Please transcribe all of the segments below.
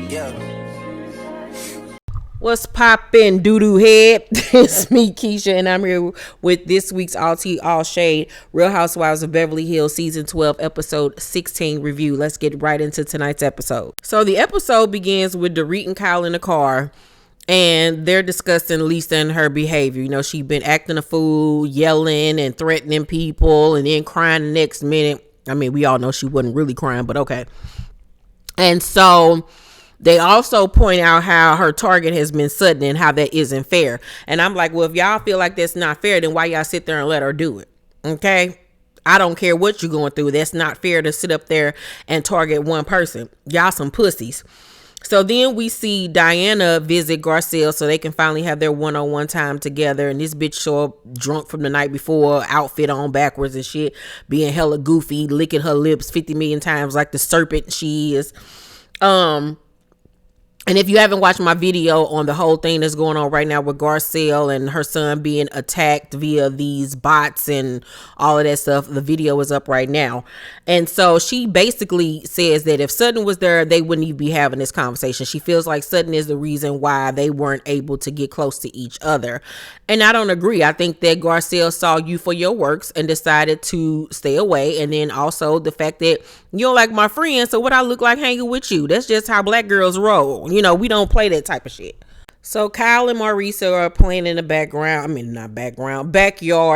Yeah. What's poppin', doo-doo head? It's me, Keisha, and I'm here with this week's All Tea, All Shade Real Housewives of Beverly Hills Season 12, Episode 16 review. Let's get right into tonight's episode. So the episode begins with Dorit and Kyle in the car, and they're discussing Lisa and her behavior. You know, she's been acting a fool, yelling and threatening people, and then crying the next minute. I mean, we all know she wasn't really crying, but okay. And so they also point out how her target has been Sutton and how that isn't fair. And I'm like, well, if y'all feel like that's not fair, then why y'all sit there and let her do it? Okay? I don't care what you're going through. That's not fair to sit up there and target one person. Y'all some pussies. So then we see Diana visit Garcelle so they can finally have their one-on-one time together. And this bitch show up drunk from the night before, outfit on backwards and shit, being hella goofy, licking her lips 50 million times like the serpent she is. And if you haven't watched my video on the whole thing that's going on right now with Garcelle and her son being attacked via these bots and all of that stuff, the video is up right now. And so she basically says that if Sutton was there, they wouldn't even be having this conversation. She feels like Sutton is the reason why they weren't able to get close to each other. And I don't agree. I think that Garcelle saw you for your works and decided to stay away. And then also the fact that you don't like my friend, so what I look like hanging with you? That's just how black girls roll. You know, we don't play that type of shit. So Kyle and Mauricio are playing in the backyard,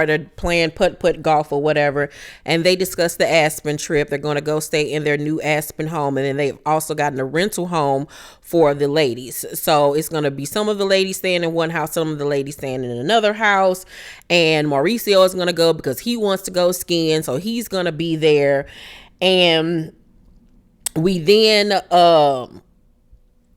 or playing putt-putt golf or whatever. And they discuss the Aspen trip. They're going to go stay in their new Aspen home. And then they've also gotten a rental home for the ladies. So it's going to be some of the ladies staying in one house, some of the ladies staying in another house. And Mauricio is going to go because he wants to go skiing. So he's going to be there. And we then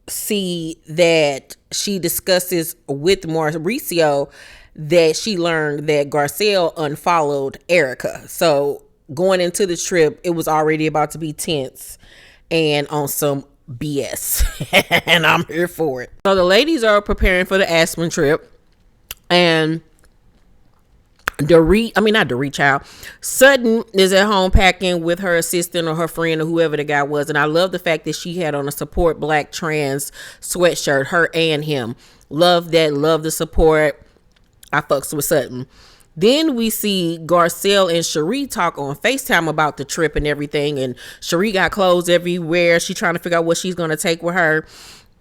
see that she discusses with Mauricio that she learned that Garcelle unfollowed Erika. So going into the trip, it was already about to be tense and on some BS. And I'm here for it. So the ladies are preparing for the Aspen trip. And Sutton is at home packing with her assistant or her friend or whoever the guy was. And I love the fact that she had on a support black trans sweatshirt, her and him. Love that. Love the support. I fucks with Sutton. Then we see Garcelle and Cherie talk on FaceTime about the trip and everything. And Cherie got clothes everywhere. She's trying to figure out what she's going to take with her.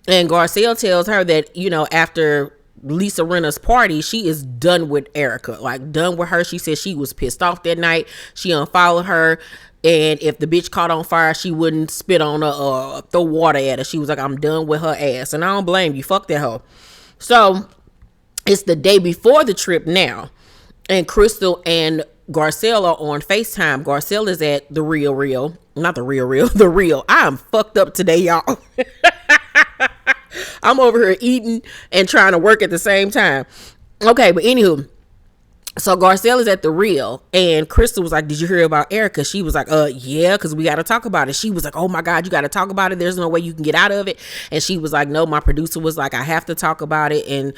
And Garcelle tells her that, you know, after Lisa Rinna's party, she is done with Erika, like done with her. She said she was pissed off that night. She unfollowed her, and if the bitch caught on fire, she wouldn't spit on her, throw water at her. She was like, I'm done with her ass, and I don't blame you. Fuck that hoe. So it's the day before the trip now, and Crystal and Garcelle are on FaceTime. Garcelle is at the Real. I am fucked up today, y'all. I'm over here eating and trying to work at the same time. Okay, but anywho, so Garcelle is at the Real, and Crystal was like, did you hear about Erika? She was like, yeah, because we got to talk about it. She was like, oh my God, you got to talk about it. There's no way you can get out of it. And she was like, no, my producer was like, I have to talk about it. And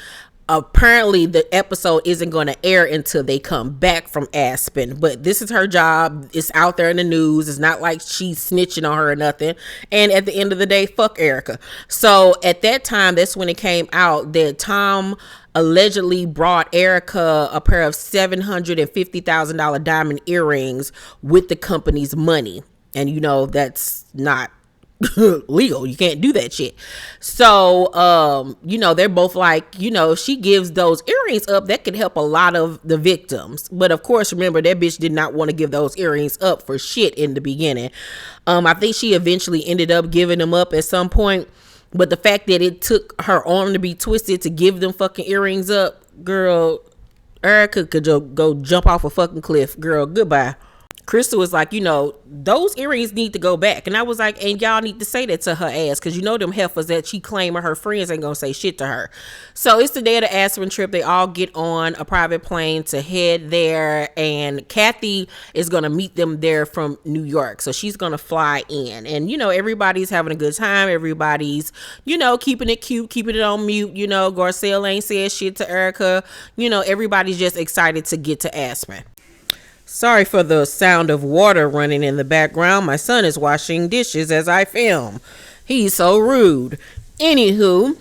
apparently the episode isn't going to air until they come back from Aspen, but this is her job. It's out there in the news. It's not like she's snitching on her or nothing. And at the end of the day, fuck Erika. So at that time, that's when it came out that Tom allegedly brought Erika a pair of $750,000 diamond earrings with the company's money. And you know, that's not legal. You can't do that shit. So you know, they're both like, you know, if she gives those earrings up, that could help a lot of the victims. But of course, remember, that bitch did not want to give those earrings up for shit in the beginning. I think she eventually ended up giving them up at some point, but the fact that it took her arm to be twisted to give them fucking earrings up, girl, Erika could go jump off a fucking cliff. Girl, goodbye. Crystal was like, you know, those earrings need to go back. And I was like, and y'all need to say that to her ass, because you know them heifers that she claiming her friends ain't gonna say shit to her. So it's the day of the Aspen trip. They all get on a private plane to head there, and Kathy is gonna meet them there from New York. So she's gonna fly in, and you know, everybody's having a good time. Everybody's, you know, keeping it cute, keeping it on mute. You know, Garcelle ain't said shit to Erika. You know, everybody's just excited to get to Aspen. Sorry for the sound of water running in the background. My son is washing dishes as I film. He's so rude. Anywho,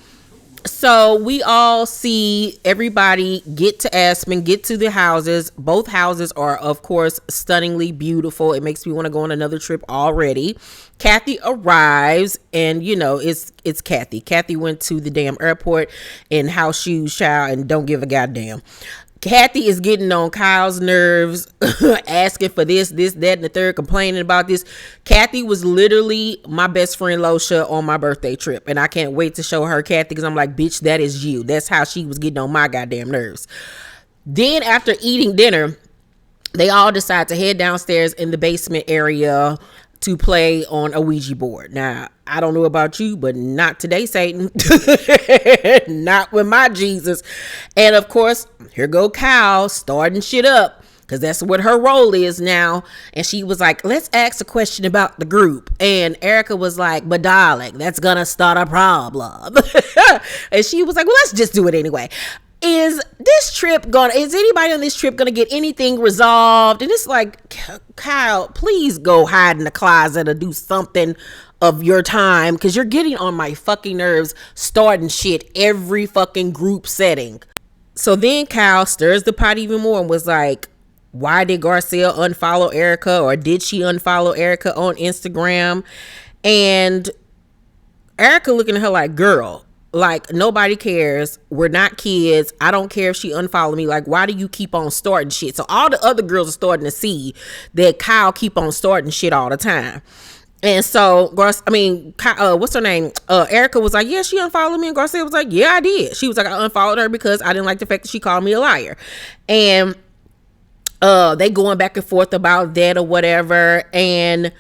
so we all see everybody get to Aspen, get to the houses. Both houses are, of course, stunningly beautiful. It makes me want to go on another trip already. Kathy arrives, and it's Kathy. Kathy went to the damn airport in house shoes, child, and don't give a goddamn. Kathy is getting on Kyle's nerves, asking for this, that, and the third, complaining about this. Kathy was literally my best friend Losha on my birthday trip, and I can't wait to show her Kathy, because I'm like, bitch, that is you. That's how she was getting on my goddamn nerves. Then after eating dinner, they all decide to head downstairs in the basement area to play on a Ouija board. Now, I don't know about you, but not today, Satan. Not with my Jesus. And of course, here go Kyle starting shit up, because that's what her role is now. And she was like, let's ask a question about the group. And Erika was like, but darling, that's gonna start a problem. And she was like, well, let's just do it anyway. Is anybody on this trip gonna get anything resolved? And it's like, Kyle, please go hide in the closet or do something of your time, because you're getting on my fucking nerves starting shit every fucking group setting. So then Kyle stirs the pot even more and was like, why did Garcelle unfollow Erika, or did she unfollow Erika on Instagram? And Erika looking at her like, girl, like, nobody cares. We're not kids. I don't care if she unfollowed me. Like, why do you keep on starting shit? So all the other girls are starting to see that Kyle keep on starting shit all the time. And so, what's her name? Erika was like, yeah, she unfollowed me. And Garcelle was like, yeah, I did. She was like, I unfollowed her because I didn't like the fact that she called me a liar. And they going back and forth about that or whatever. And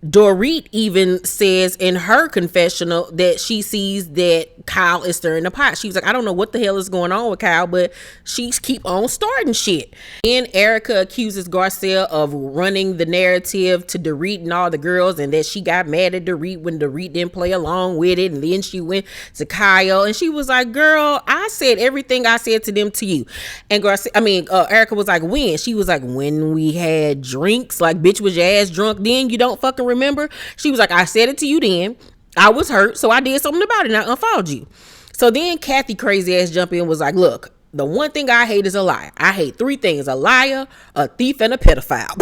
Dorit even says in her confessional that she sees that Kyle is stirring the pot. She was like, I don't know what the hell is going on with Kyle, but she's keep on starting shit. And Erika accuses Garcelle of running the narrative to Dorit and all the girls, and that she got mad at Dorit when Dorit didn't play along with it. And then she went to Kyle, and she was like, girl, I said everything I said to them to you. And Erika was like, when? She was like, when we had drinks. Like, bitch, was your ass drunk then? You don't fucking remember? She was like, I said it to you then. I was hurt, so I did something about it, and I unfollowed you. So then Kathy crazy ass jumped in and was like, look, the one thing I hate is a liar. I hate three things: a liar, a thief, and a pedophile.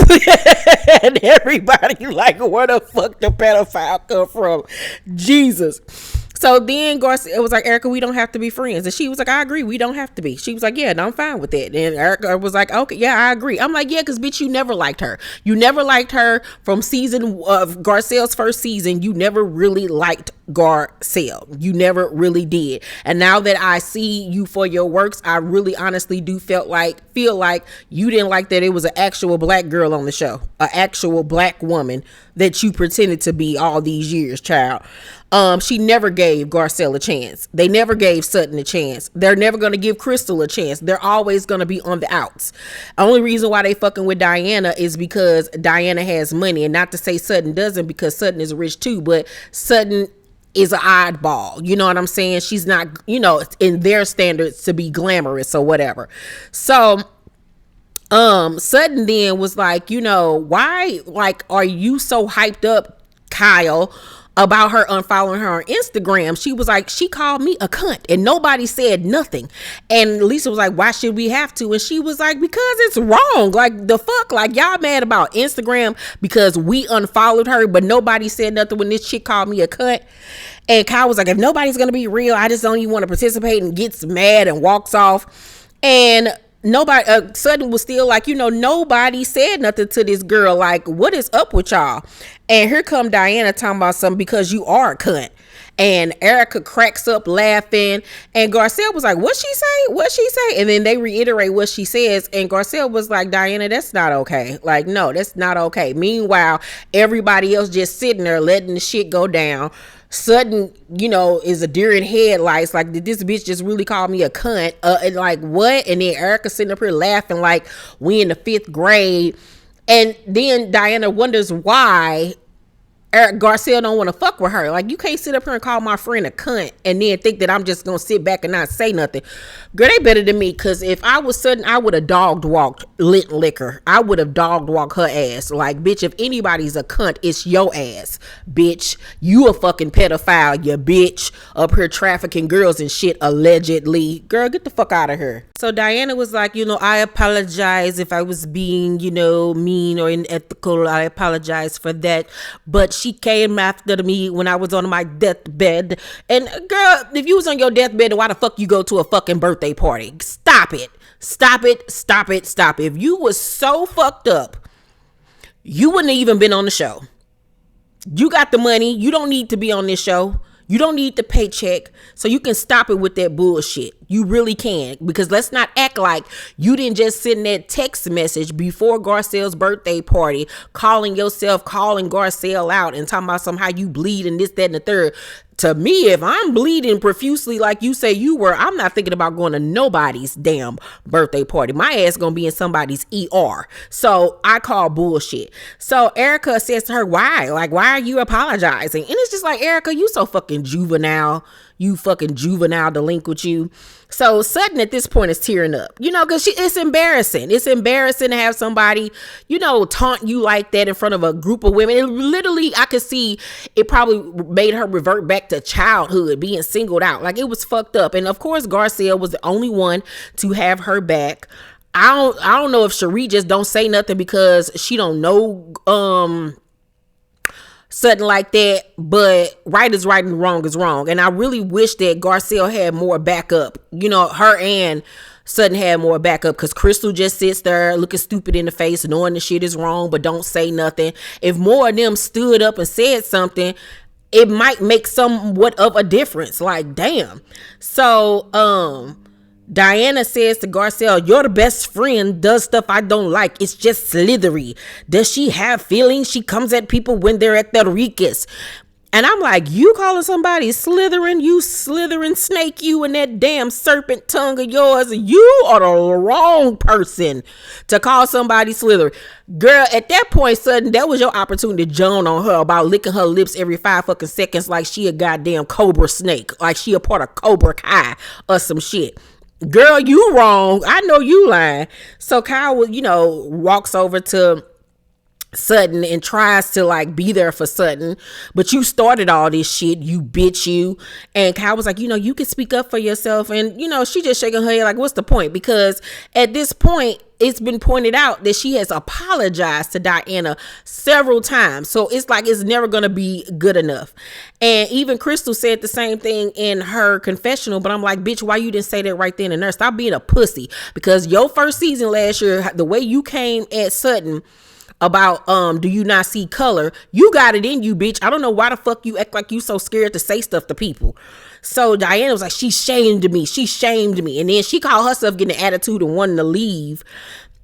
And everybody like, where the fuck the pedophile come from? Jesus. So then Garcelle was like, Erika, we don't have to be friends. And she was like, I agree, we don't have to be. She was like, yeah, no, I'm fine with that. And Erika was like, okay, yeah, I agree. I'm like, yeah, because bitch, you never liked her. You never liked her from season of Garcelle's first season. You never really liked Garcelle. You never really did. And now that I see you for your works, I really honestly do feel like you didn't like that it was an actual black girl on the show, an actual black woman that you pretended to be all these years, child. She never gave Garcelle a chance. They never gave Sutton a chance. They're never going to give Crystal a chance. They're always going to be on the outs. Only reason why they fucking with Diana is because Diana has money, and not to say Sutton doesn't, because Sutton is rich too, but Sutton is an oddball. You know what I'm saying? She's not, in their standards to be glamorous or whatever. So Sutton then was like, why, like, are you so hyped up, Kyle, about her unfollowing her on Instagram? She was like, she called me a cunt and nobody said nothing. And Lisa was like, why should we have to? And she was like, because it's wrong. Like, the fuck? Like, y'all mad about Instagram because we unfollowed her, but nobody said nothing when this chick called me a cunt? And Kyle was like, if nobody's gonna be real, I just don't even want to participate, and gets mad and walks off. And nobody, Sutton was still like, nobody said nothing to this girl. Like, what is up with y'all? And here come Diana talking about something because you are a cunt. And Erika cracks up laughing. And Garcelle was like, what she say? What she say? And then they reiterate what she says. And Garcelle was like, Diana, that's not okay. Like, no, that's not okay. Meanwhile, everybody else just sitting there letting the shit go down. Sutton, is a deer in headlights. Like, did this bitch just really call me a cunt? And like, what? And then Erika sitting up here laughing like we in the 5th grade. And then Diana wonders why Garcelle don't want to fuck with her. Like, you can't sit up here and call my friend a cunt and then think that I'm just gonna sit back and not say nothing. Girl, they better than me, because if I was Sutton, I would have dog walked Lit Liquor. I would have dog walked her ass. Like, bitch, if anybody's a cunt, it's your ass, bitch. You a fucking pedophile, you bitch, up here trafficking girls and shit, allegedly. Girl, get the fuck out of here. So Diana was like, I apologize if I was being, mean or unethical. I apologize for that. But she came after me when I was on my deathbed. And girl, if you was on your deathbed, why the fuck you go to a fucking birthday party? Stop it. Stop it. Stop it. Stop it. If you was so fucked up, you wouldn't have even been on the show. You got the money. You don't need to be on this show. You don't need the paycheck, so you can stop it with that bullshit. You really can, because let's not act like you didn't just send that text message before Garcelle's birthday party, calling Garcelle out and talking about somehow you bleed and this, that, and the third. To me, if I'm bleeding profusely like you say you were, I'm not thinking about going to nobody's damn birthday party. My ass gonna be in somebody's ER. So I call bullshit. So Erika says to her, why? Like, why are you apologizing? And it's just like, Erika, you so fucking juvenile. You fucking juvenile delinquent, you. So Sutton at this point is tearing up, because it's embarrassing. It's embarrassing to have somebody, taunt you like that in front of a group of women. It literally, I could see it probably made her revert back to childhood, being singled out. Like, it was fucked up. And of course, Garcelle was the only one to have her back. I don't know if Cherie just don't say nothing because she don't know, Sutton like that, but right is right and wrong is wrong. And I really wish that Garcelle had more backup. Her and Sutton had more backup, because Crystal just sits there looking stupid in the face, knowing the shit is wrong, but don't say nothing. If more of them stood up and said something, it might make somewhat of a difference. Like, damn. So, Diana says to Garcelle, you're the best friend, does stuff I don't like. It's just slithery. Does she have feelings? She comes at people when they're at their weakest. And I'm like, you calling somebody slithering? You slithering snake, you and that damn serpent tongue of yours. You are the wrong person to call somebody slithering. Girl, at that point, Sutton, that was your opportunity to joan on her about licking her lips every 5 fucking seconds like she a goddamn cobra snake. Like she a part of Cobra Kai or some shit. Girl, you wrong. I know you lying. So Kyle, walks over to Sutton and tries to like be there for Sutton, but you started all this shit, you bitch, you. And Kyle was like, you can speak up for yourself. And she just shaking her head like, what's the point? Because at this point, it's been pointed out that she has apologized to Diana several times. So it's like, it's never going to be good enough. And even Crystal said the same thing in her confessional, but I'm like, bitch, why you didn't say that right then and there? Stop being a pussy. Because your first season last year, the way you came at Sutton about do you not see color, you got it in you, bitch. I don't know why the fuck you act like you so scared to say stuff to people. So Diana was like, she shamed me, and then she called herself getting an attitude and wanting to leave.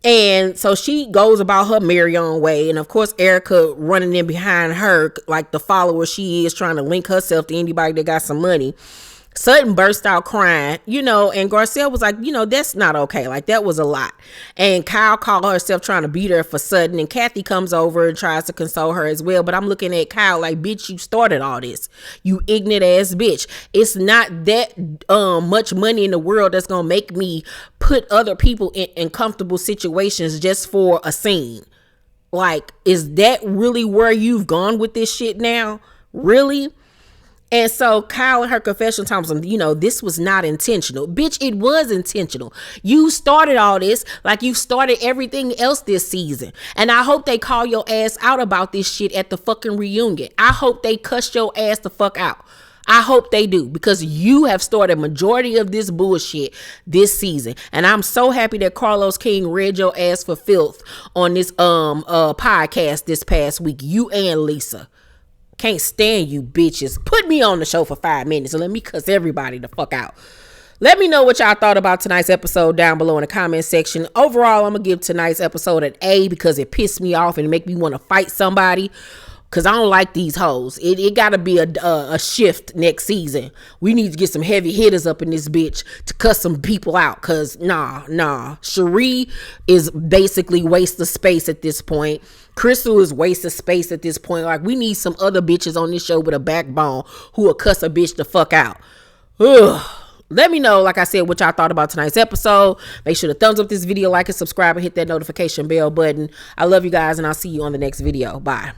And so she goes about her merry own way, and of course Erika running in behind her like the follower she is, trying to link herself to anybody that got some money. Sutton burst out crying, and Garcelle was like, that's not okay. Like, that was a lot. And Kyle called herself trying to beat her for Sutton, and Kathy comes over and tries to console her as well. But I'm looking at Kyle like, bitch, you started all this. You ignorant ass bitch. It's not that much money in the world that's going to make me put other people in comfortable situations just for a scene. Like, is that really where you've gone with this shit now? Really? And so Kyle in her confession tells him, this was not intentional. Bitch, it was intentional. You started all this like you started everything else this season. And I hope they call your ass out about this shit at the fucking reunion. I hope they cuss your ass the fuck out. I hope they do, because you have started majority of this bullshit this season. And I'm so happy that Carlos King read your ass for filth on this podcast this past week. You and Lisa. Can't stand you bitches. Put me on the show for 5 minutes and let me cuss everybody the fuck out. Let me know what y'all thought about tonight's episode down below in the comment section. Overall, I'm gonna give tonight's episode an A because it pissed me off and make me want to fight somebody. Cause I don't like these hoes. It gotta be a shift next season. We need to get some heavy hitters up in this bitch to cuss some people out. Cause nah. Cherie is basically waste of space at this point. Crystal is waste of space at this point. Like, we need some other bitches on this show with a backbone who will cuss a bitch the fuck out. Ugh. Let me know, like I said, what y'all thought about tonight's episode. Make sure to thumbs up this video, like and subscribe, and hit that notification bell button. I love you guys, and I'll see you on the next video. Bye.